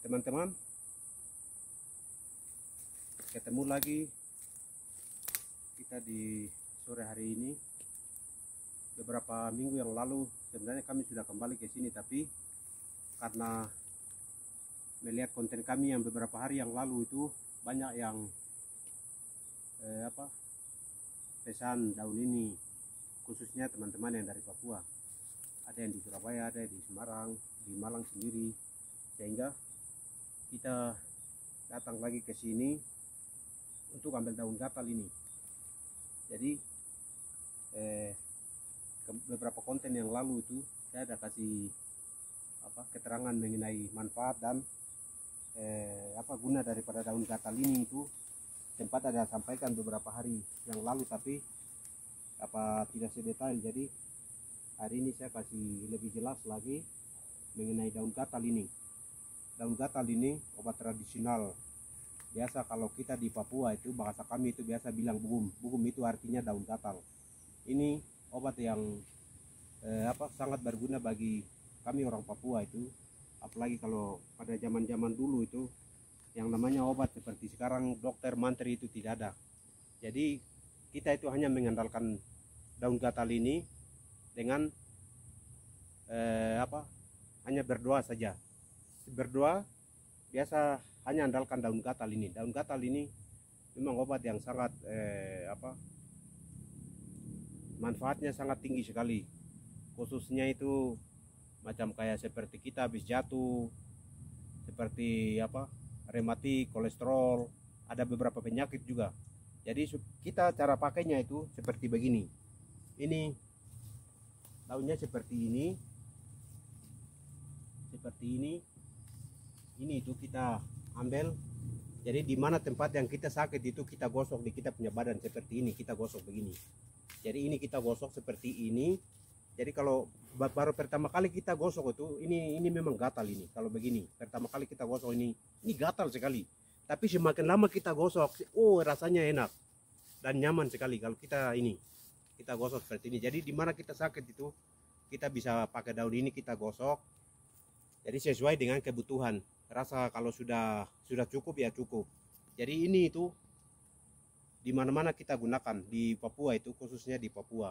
teman-teman, ketemu lagi kita di sore hari ini. Beberapa minggu yang lalu sebenarnya kami sudah kembali ke sini, tapi karena melihat konten kami yang beberapa hari yang lalu itu banyak yang pesan daun ini, khususnya teman-teman yang dari Papua. Ada yang di Surabaya, ada di Semarang, di Malang sendiri, sehingga kita datang lagi ke sini untuk ambil daun gatal ini. Jadi beberapa konten yang lalu itu saya ada kasih keterangan mengenai manfaat dan guna daripada daun gatal ini. Itu sempat ada sampaikan beberapa hari yang lalu, tapi tidak sedetail. Jadi hari ini saya kasih lebih jelas lagi mengenai daun gatal ini. Daun gatal ini obat tradisional. Biasa kalau kita di Papua itu bahasa kami itu biasa bilang bugum. Bugum itu artinya daun gatal. Ini obat yang sangat berguna bagi kami orang Papua itu. Apalagi kalau pada zaman-zaman dulu itu yang namanya obat seperti sekarang dokter mantri itu tidak ada. Jadi kita itu hanya mengandalkan daun gatal ini dengan hanya berdoa saja. Berdoa biasa hanya andalkan daun gatal ini. Daun gatal ini memang obat yang sangat manfaatnya sangat tinggi sekali, khususnya itu macam kayak seperti kita habis jatuh, seperti rematik, kolesterol, ada beberapa penyakit juga. Jadi kita cara pakainya itu seperti begini. Ini daunnya seperti ini, ini itu kita ambil. Jadi di mana tempat yang kita sakit itu kita gosok di kita punya badan seperti ini, kita gosok begini. Jadi ini kita gosok seperti ini. Jadi kalau baru pertama kali kita gosok itu ini memang gatal ini. Kalau begini pertama kali kita gosok ini gatal sekali. Tapi semakin lama kita gosok, rasanya enak dan nyaman sekali kalau kita gosok seperti ini. Jadi di mana kita sakit itu kita bisa pakai daun ini, kita gosok. Jadi sesuai dengan kebutuhan. Rasa kalau sudah cukup ya cukup. Jadi ini itu di mana-mana kita gunakan di Papua itu, khususnya di Papua.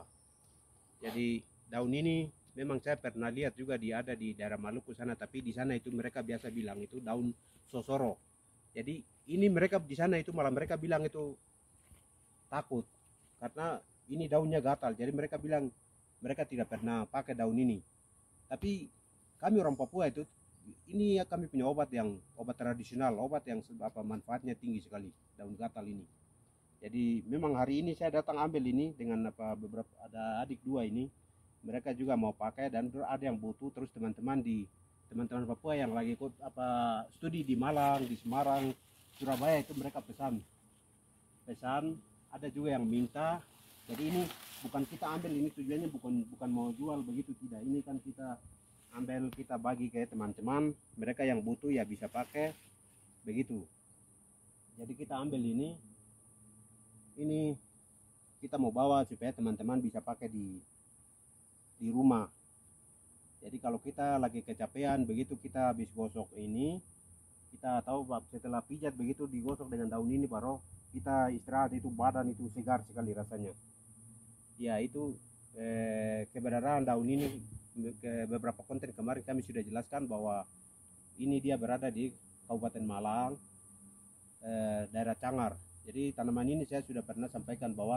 Jadi daun ini memang saya pernah lihat juga ada di daerah Maluku sana, tapi di sana itu mereka biasa bilang itu daun sosoro. Jadi ini mereka di sana itu malah mereka bilang itu takut karena ini daunnya gatal. Jadi mereka bilang mereka tidak pernah pakai daun ini. Tapi kami orang Papua itu ini kami punya obat tradisional, obat yang manfaatnya tinggi sekali, daun gatal ini. Jadi memang hari ini saya datang ambil ini dengan beberapa ada adik dua ini, mereka juga mau pakai dan ada yang butuh. Terus teman-teman Papua yang lagi ikut studi di Malang, di Semarang, Surabaya itu mereka pesan, ada juga yang minta. Jadi ini bukan kita ambil ini tujuannya bukan mau jual begitu, tidak. Ini kan kita ambil, kita bagi ke teman-teman, mereka yang butuh ya bisa pakai begitu. Jadi kita ambil ini kita mau bawa supaya teman-teman bisa pakai di rumah. Jadi kalau kita lagi kecapean begitu, kita habis gosok ini, kita tahu setelah pijat begitu digosok dengan daun ini baru kita istirahat, itu badan itu segar sekali rasanya. Ya itu kebenaran daun ini. Ke beberapa konten kemarin kami sudah jelaskan bahwa ini dia berada di Kabupaten Malang, daerah Cangar. Jadi tanaman ini saya sudah pernah sampaikan bahwa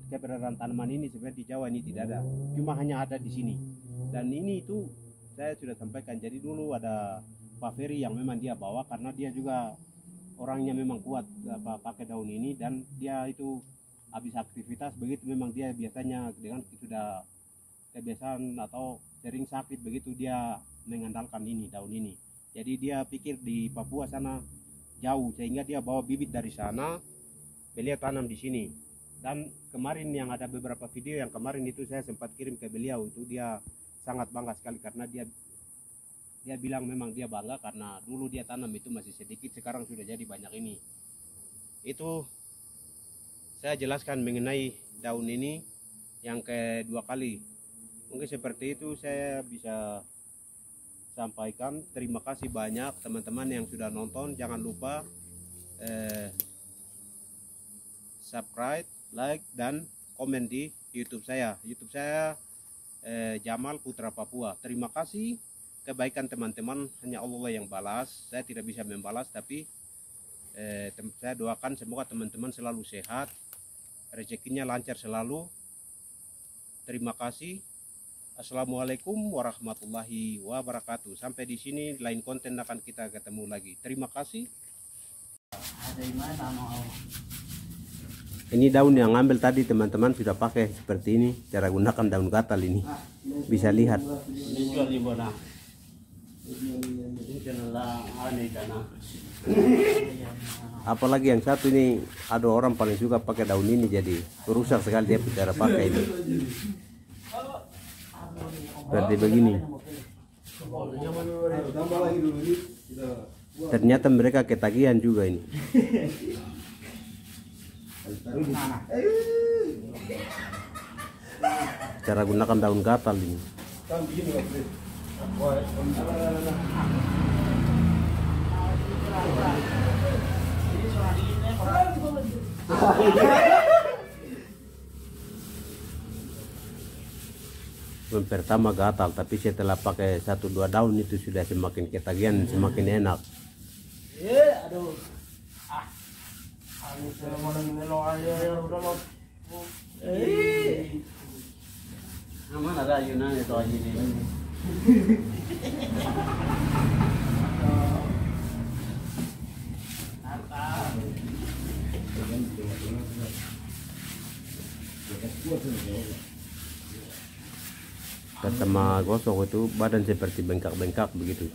keberadaan tanaman ini sebenarnya di Jawa ini tidak ada, cuma hanya ada di sini. Dan ini itu saya sudah sampaikan. Jadi dulu ada Pak Ferry yang memang dia bawa karena dia juga orangnya memang kuat pakai daun ini, dan dia itu habis aktivitas begitu memang dia biasanya dengan sudah kebiasaan atau sering sakit begitu dia mengandalkan daun ini. Jadi dia pikir di Papua sana jauh, sehingga dia bawa bibit dari sana, beliau tanam di sini. Dan kemarin yang ada beberapa video yang kemarin itu saya sempat kirim ke beliau, itu dia sangat bangga sekali karena dia bilang memang dia bangga karena dulu dia tanam itu masih sedikit, sekarang sudah jadi banyak ini. Itu saya jelaskan mengenai daun ini yang kedua kali. Mungkin seperti itu saya bisa sampaikan terima kasih banyak teman-teman yang sudah nonton. Jangan lupa subscribe, like, dan komen di YouTube saya. YouTube saya Jamal Putra Papua. Terima kasih. Kebaikan teman-teman hanya Allah yang balas. Saya tidak bisa membalas, tapi saya doakan semoga teman-teman selalu sehat, rezekinya lancar selalu. Terima kasih. Assalamualaikum warahmatullahi wabarakatuh. Sampai di sini, lain konten akan kita ketemu lagi. Terima kasih. Ini daun yang ambil tadi teman-teman sudah pakai seperti ini. Cara gunakan daun gatal ini. Bisa lihat. Apalagi yang satu ini, ada orang paling suka pakai daun ini, jadi rusak sekali dia cara pakai ini. Seperti begini. Ternyata mereka ketagihan juga ini. Cara gunakan daun gatal ini. Pertama gatal, tapi setelah pakai 1-2 daun itu sudah semakin ketagihan, semakin enak. Aduh. Aman ada Yunan itu aja ini. Pertama gosok itu badan seperti bengkak-bengkak begitu.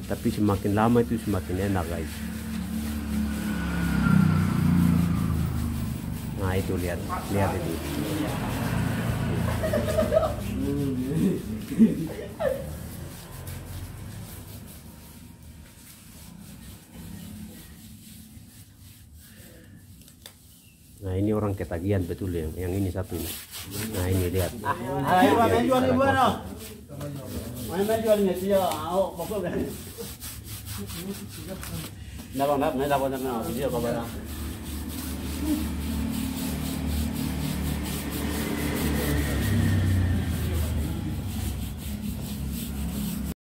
Tapi semakin lama itu semakin enak guys. Nah itu lihat itu. Nah ini orang ketagihan betul yang ini satu ini. Nah ini lihat. Ayo main jual ibu no. Main jualnya dia, oh pokok kan. Nah bang, nah dapat dia kabar.